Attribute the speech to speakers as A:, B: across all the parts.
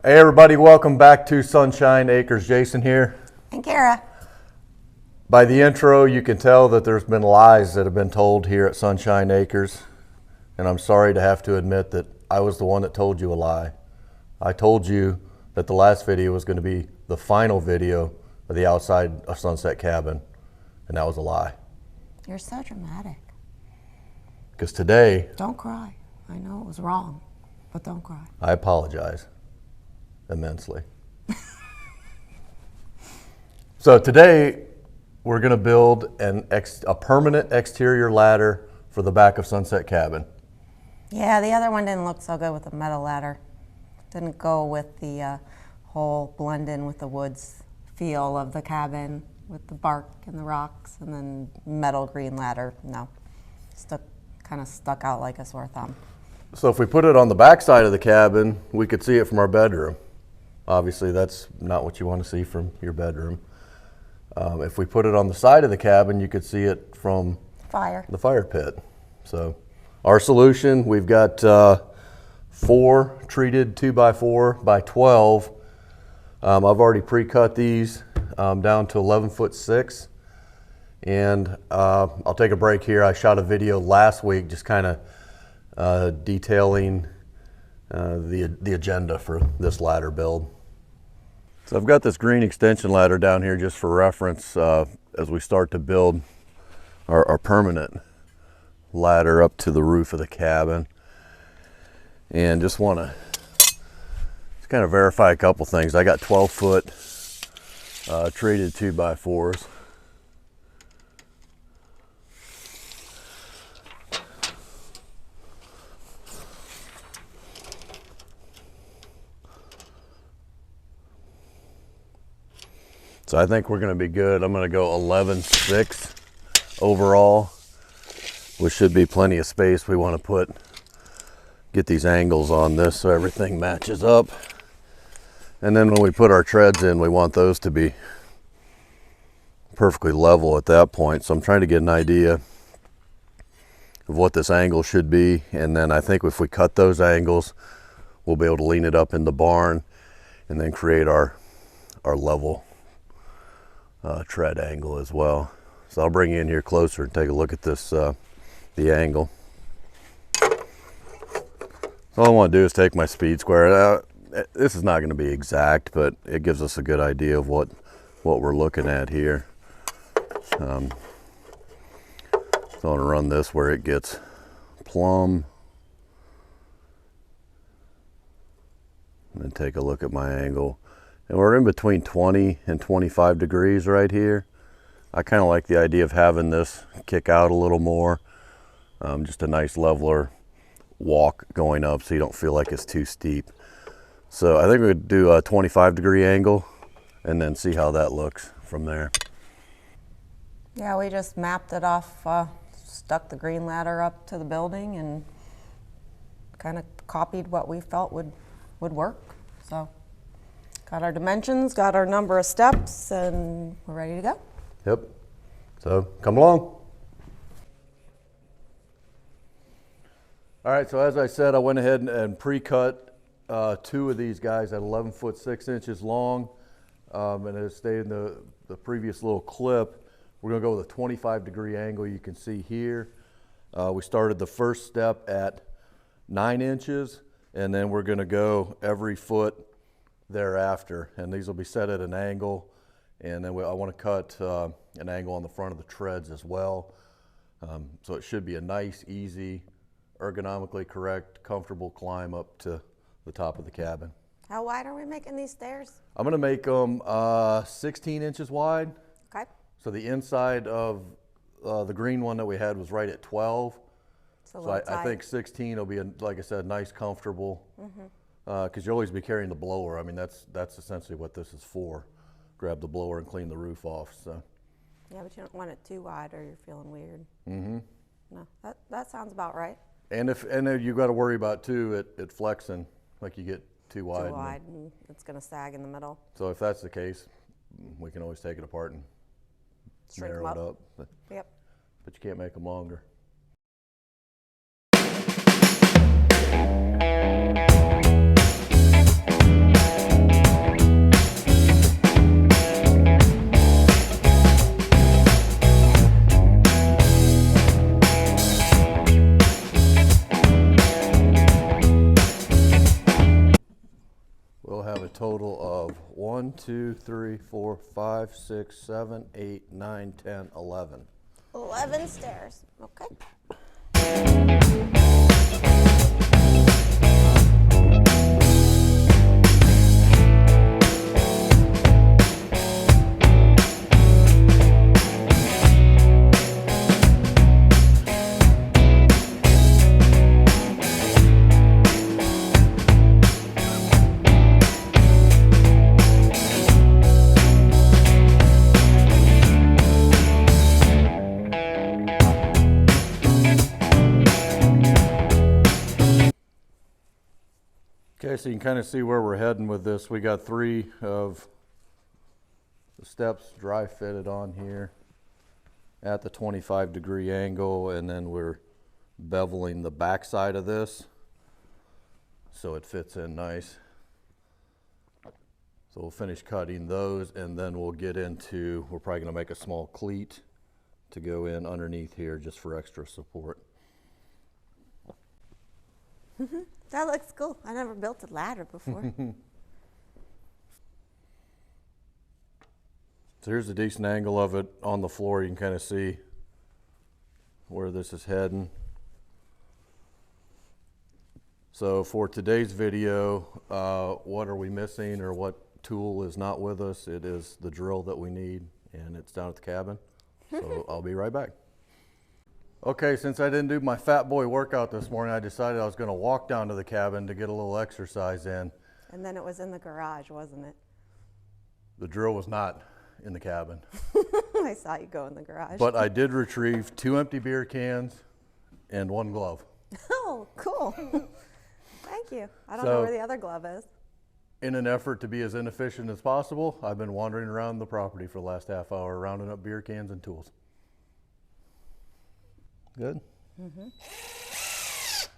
A: Hey everybody, welcome back to Sunshine Acres. Jason here.
B: And Kara.
A: By the intro, you can tell that there's been lies that have been told here at Sunshine Acres. And I'm sorry to have to admit that I was the one that told you a lie. I told you that the last video was going to be the final video of the outside of Sunset Cabin. And that was a lie.
B: You're so dramatic.
A: Because today...
B: Don't cry. I know it was wrong, but don't cry.
A: I apologize immensely. So today we're going to build a permanent exterior ladder for the back of Sunset Cabin.
B: Yeah, the other one didn't look so good with the metal ladder. Didn't go with the whole blend in with the woods feel of the cabin with the bark and the rocks, and then metal green ladder. No, kind of stuck out like a sore thumb.
A: So if we put it on the back side of the cabin, we could see it from our bedroom. Obviously, that's not what you want to see from your bedroom. If we put it on the side of the cabin, you could see it from the fire pit. So our solution, we've got 4 treated 2x4 by 12. I've already pre-cut these down to 11'6". And I'll take a break here. I shot a video last week just kind of detailing the agenda for this ladder build. So I've got this green extension ladder down here just for reference as we start to build our permanent ladder up to the roof of the cabin. And just want to kind of verify a couple things. I got 12-foot treated 2x4s. So I think we're going to be good. I'm going to go 11'6" overall, which should be plenty of space. We want to get these angles on this so everything matches up. And then when we put our treads in, we want those to be perfectly level at that point. So I'm trying to get an idea of what this angle should be. And then I think if we cut those angles, we'll be able to lean it up in the barn and then create our level tread angle as well. So I'll bring you in here closer and take a look at this, the angle. So all I want to do is take my speed square. This is not going to be exact, but it gives us a good idea of what we're looking at here. So I'm going to run this where it gets plumb. And then take a look at my angle. And we're in between 20 and 25 degrees right here. I kind of like the idea of having this kick out a little more. Just a nice leveler walk going up so you don't feel like it's too steep. So I think we would do a 25-degree angle and then see how that looks from there.
B: Yeah, we just mapped it off, stuck the green ladder up to the building and kind of copied what we felt would work. So got our dimensions, got our number of steps, and we're ready to go.
A: Yep. So come along. All right, so as I said, I went ahead and pre-cut 2 of these guys at 11'6" long. And as stated in the previous little clip, we're gonna go with a 25-degree angle. You can see here, we started the first step at 9 inches, and then we're gonna go every foot thereafter, and these will be set at an angle, and then I want to cut an angle on the front of the treads as well. So it should be a nice, easy, ergonomically correct, comfortable climb up to the top of the cabin.
B: How wide are we making these stairs?
A: I'm going to make them 16 inches wide.
B: Okay.
A: So the inside of the green one that we had was right at 12. So I think 16 will be, like I said, nice, comfortable. Because you'll always be carrying the blower. I mean, that's essentially what this is for. Grab the blower and clean the roof off. So.
B: Yeah, but you don't want it too wide or you're feeling weird.
A: Mm-hmm.
B: No, that sounds about right.
A: And then you got to worry about too it flexing, like you get too wide.
B: Too wide, and it's going to sag in the middle.
A: So if that's the case, we can always take it apart and
B: Shrink
A: narrow it up.
B: Yep.
A: But you can't make them longer. total of 1, 2, 3, 4, 5, 6, 7, 8, 9, 10, 11.
B: 11 stairs. Okay.
A: Okay, so you can kind of see where we're heading with this. We got 3 of the steps dry fitted on here at the 25-degree angle, and then we're beveling the back side of this so it fits in nice. So we'll finish cutting those, and then we'll get into, we're probably going to make a small cleat to go in underneath here just for extra support.
B: That looks cool. I never built a ladder before.
A: So here's a decent angle of it on the floor. You can kind of see where this is heading. So for today's video, what are we missing, or what tool is not with us? It is the drill that we need, and it's down at the cabin. So I'll be right back. Okay, since I didn't do my fat boy workout this morning, I decided I was going to walk down to the cabin to get a little exercise in.
B: And then it was in the garage, wasn't it?
A: The drill was not in the cabin.
B: I saw you go in the garage.
A: But I did retrieve 2 empty beer cans and 1 glove.
B: Oh, cool. Thank you. I don't know where the other glove is.
A: In an effort to be as inefficient as possible, I've been wandering around the property for the last half hour, rounding up beer cans and tools. Good?
B: Mm-hmm. Nice.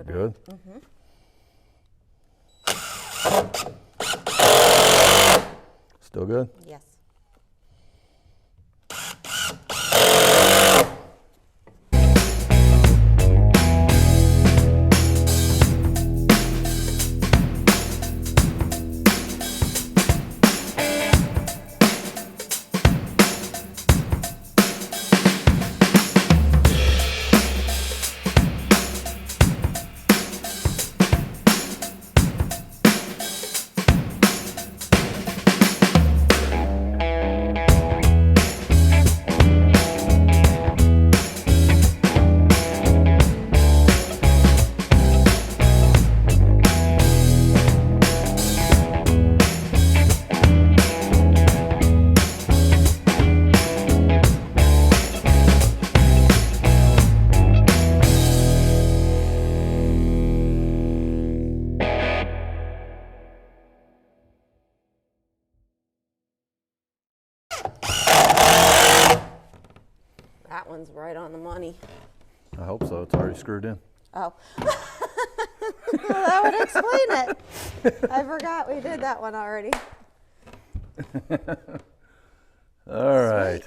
A: Good?
B: Mm-hmm.
A: Still good?
B: Yes. That one's right on the money.
A: I hope so. It's already screwed in.
B: Oh. Well, that would explain it. I forgot we did that one already.
A: All right.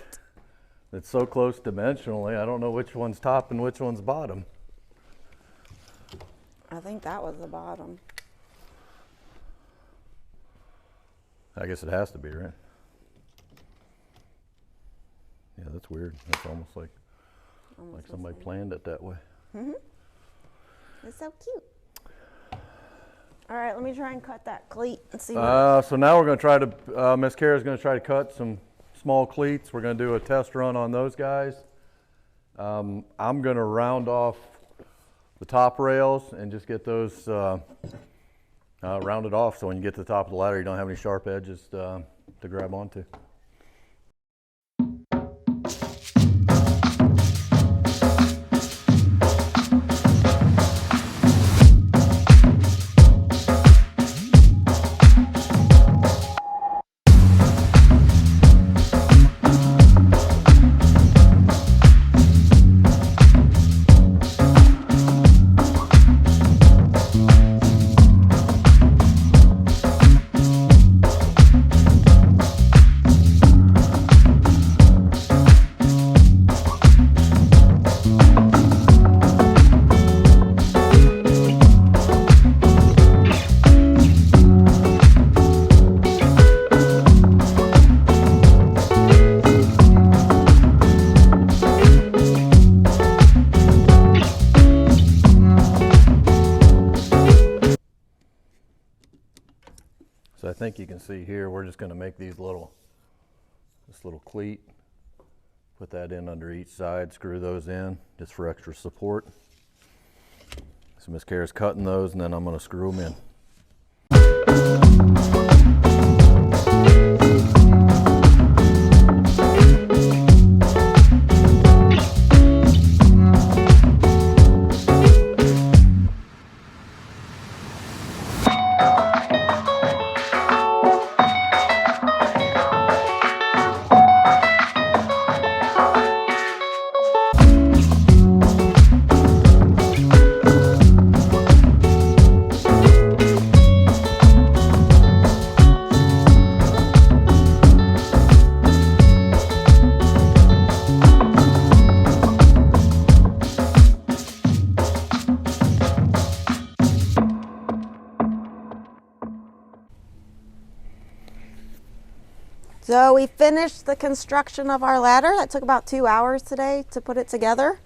A: It's so close dimensionally, I don't know which one's top and which one's bottom.
B: I think that was the bottom.
A: I guess it has to be, right? Yeah, that's weird. That's almost like somebody planned it that way.
B: Mm-hmm. It's so cute. All right, let me try and cut that cleat and see what...
A: So now we're going to try to, Miss Kara's going to try to cut some small cleats. We're going to do a test run on those guys. I'm going to round off the top rails and just get those rounded off so when you get to the top of the ladder you don't have any sharp edges to grab onto. So I think you can see here, we're just gonna make these this little cleat, put that in under each side, screw those in just for extra support. So Miss Kara's cutting those, and then I'm gonna screw them in.
B: So we finished the construction of our ladder. That took about 2 hours today to put it together.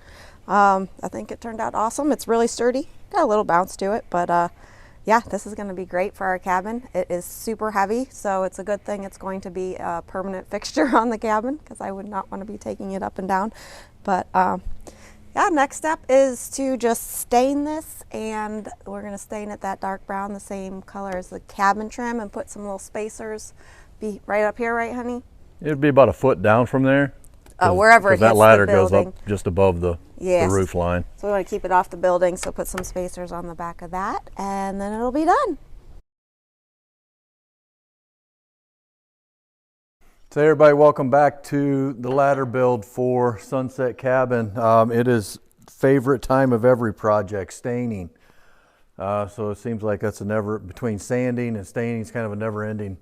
B: I think it turned out awesome. It's really sturdy, got a little bounce to it, but yeah, this is going to be great for our cabin. It is super heavy, so it's a good thing it's going to be a permanent fixture on the cabin, because I would not want to be taking it up and down. But yeah, next step is to just stain this, and we're going to stain it that dark brown, the same color as the cabin trim, and put some little spacers. Be right up here, right, honey?
A: It'd be about a foot down from there.
B: Wherever it hits
A: that ladder
B: the
A: goes
B: building.
A: up just above the roof line.
B: So we want to keep it off the building, so put some spacers on the back of that, and then it'll be done.
A: So everybody, welcome back to the ladder build for Sunset Cabin. It is favorite time of every project, staining. So it seems like that's between sanding and staining is kind of a never-ending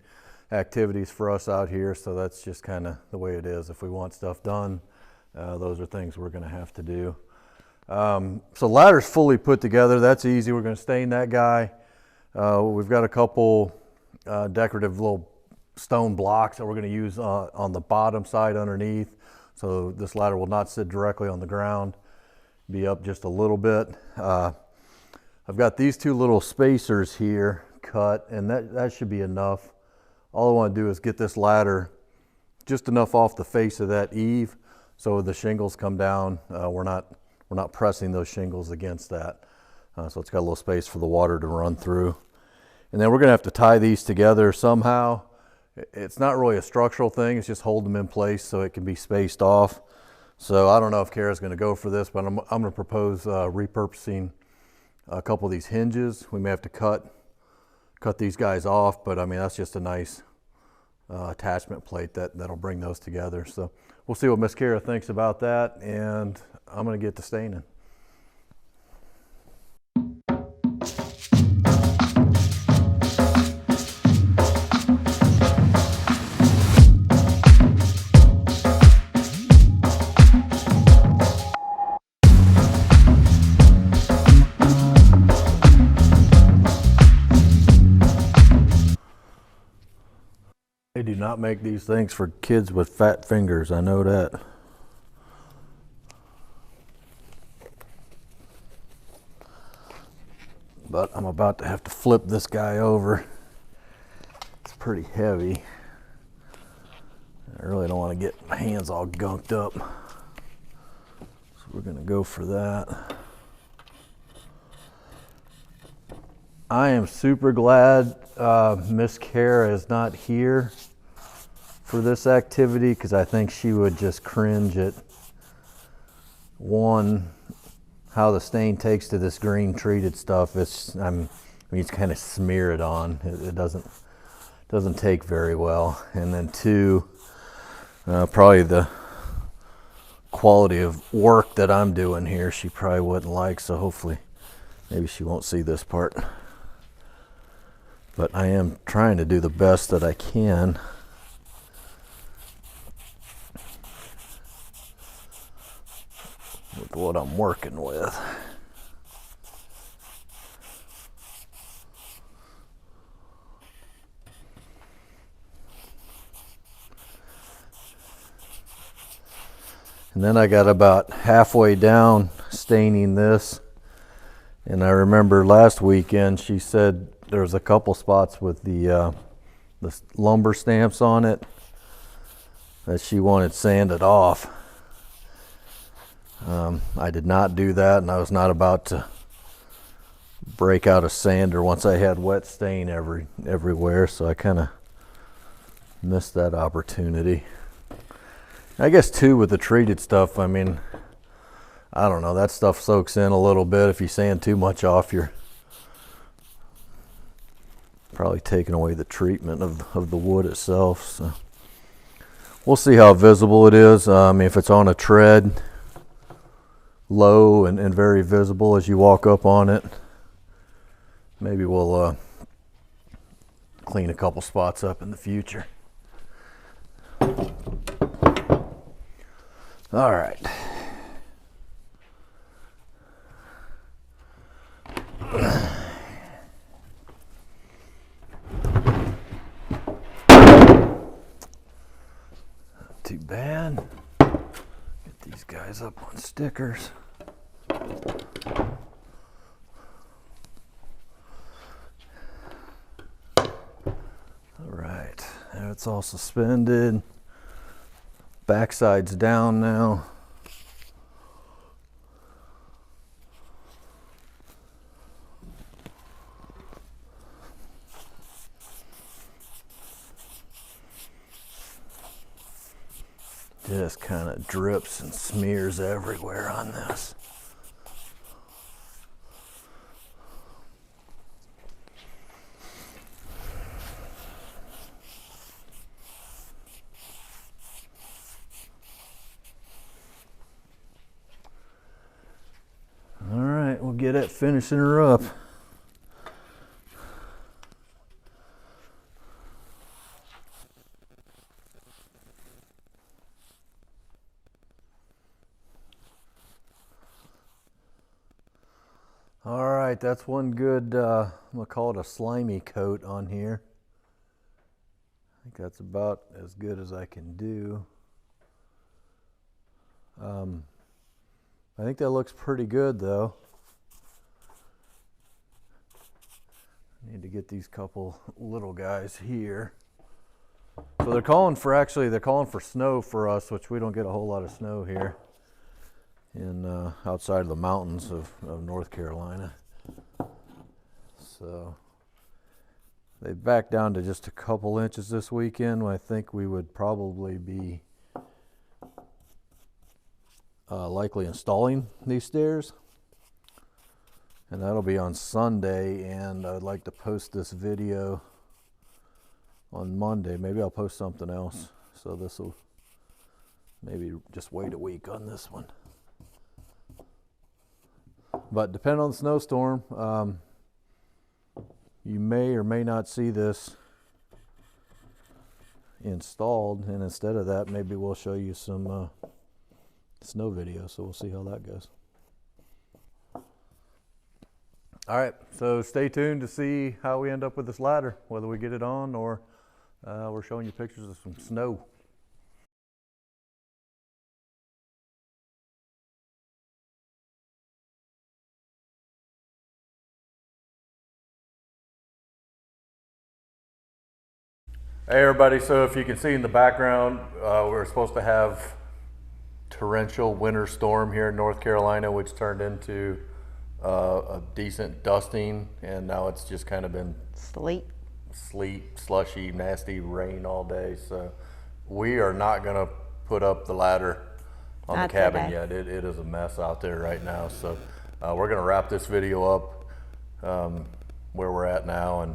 A: activities for us out here. So that's just kind of the way it is. If we want stuff done, those are things we're going to have to do. So ladder's fully put together. That's easy. We're going to stain that guy. We've got a couple decorative little stone blocks that we're going to use on the bottom side underneath. So this ladder will not sit directly on the ground, be up just a little bit. I've got these two little spacers here cut, and that should be enough. All I want to do is get this ladder just enough off the face of that eave so the shingles come down. We're not pressing those shingles against that. So it's got a little space for the water to run through. And then we're going to have to tie these together somehow. It's not really a structural thing, it's just hold them in place so it can be spaced off. So I don't know if Kara's going to go for this, but I'm going to propose repurposing a couple of these hinges. We may have to cut these guys off, but I mean, that's just a nice attachment plate that'll bring those together. So we'll see what Miss Kara thinks about that, and I'm going to get to staining. They do not make these things for kids with fat fingers, I know that. But I'm about to have to flip this guy over. It's pretty heavy. I really don't want to get my hands all gunked up. So we're going to go for that. I am super glad Miss Kara is not here for this activity, because I think she would just cringe at one, how the stain takes to this green treated stuff. I mean, you kind of smear it on. It doesn't take very well. And then two, probably the quality of work that I'm doing here, she probably wouldn't like. So hopefully, maybe she won't see this part. But I am trying to do the best that I can. With what I'm working with. And then I got about halfway down staining this. And I remember last weekend she said there was a couple spots with the the lumber stamps on it that she wanted sanded off. I did not do that, and I was not about to break out a sander once I had wet stain everywhere, so I kind of missed that opportunity. I guess too with the treated stuff, I mean, I don't know, that stuff soaks in a little bit. If you sand too much off, you're probably taking away the treatment of the wood itself. So we'll see how visible it is. If it's on a tread, low and very visible as you walk up on it, maybe we'll clean a couple spots up in the future. All right. Too bad. Get these guys up on stickers. All right, now it's all suspended. Backside's down now. Just kind of drips and smears everywhere on this. All right, we'll get at finishing her up. All right, that's one good, I'm gonna call it a slimy coat on here. I think that's about as good as I can do. I think that looks pretty good though. I need to get these couple little guys here. So they're calling for snow for us, which we don't get a whole lot of snow here in outside of the mountains of North Carolina. So they backed down to just a couple inches this weekend. I think we would probably be likely installing these stairs, and that'll be on Sunday, and I'd like to post this video on Monday. Maybe I'll post something else, so this will maybe just wait a week on this one. But depending on the snowstorm, you may or may not see this installed, and instead of that, maybe we'll show you some snow video, so we'll see how that goes. All right, so stay tuned to see how we end up with this ladder, whether we get it on or we're showing you pictures of some snow. Hey everybody, so if you can see in the background, we're supposed to have torrential winter storm here in North Carolina, which turned into a decent dusting, and now it's just kind of been sleet, slushy, nasty rain all day. So we are not gonna put up the ladder on the cabin yet. It is a mess out there right now. So we're gonna wrap this video up where we're at now, and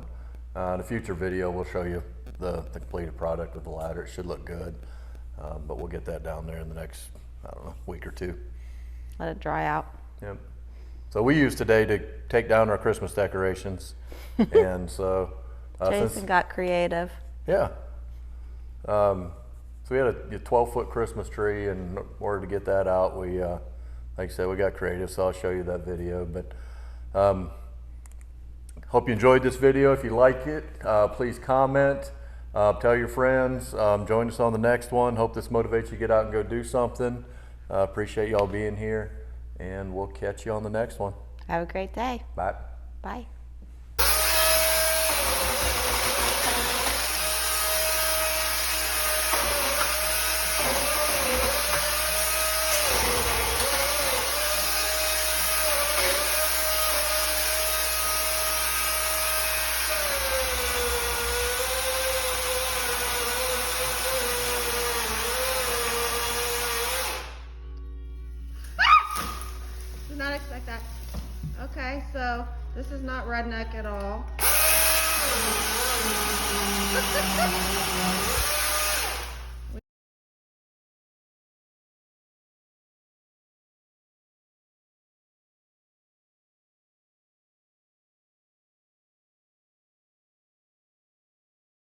A: in a future video we'll show you the completed product with the ladder. It should look good, but we'll get that down there in the next, I don't know, week or two.
B: Let it dry out.
A: Yep. So we used today to take down our Christmas decorations, and so
B: Jason got creative.
A: Yeah. So we had a 12-foot Christmas tree, and in order to get that out, we, like I said, we got creative. So I'll show you that video. But hope you enjoyed this video. If you like it, please comment. Tell your friends. Join us on the next one. Hope this motivates you to get out and go do something. Appreciate y'all being here, and we'll catch you on the next one.
B: Have a great day.
A: Bye.
B: Bye.
C: is not redneck at all.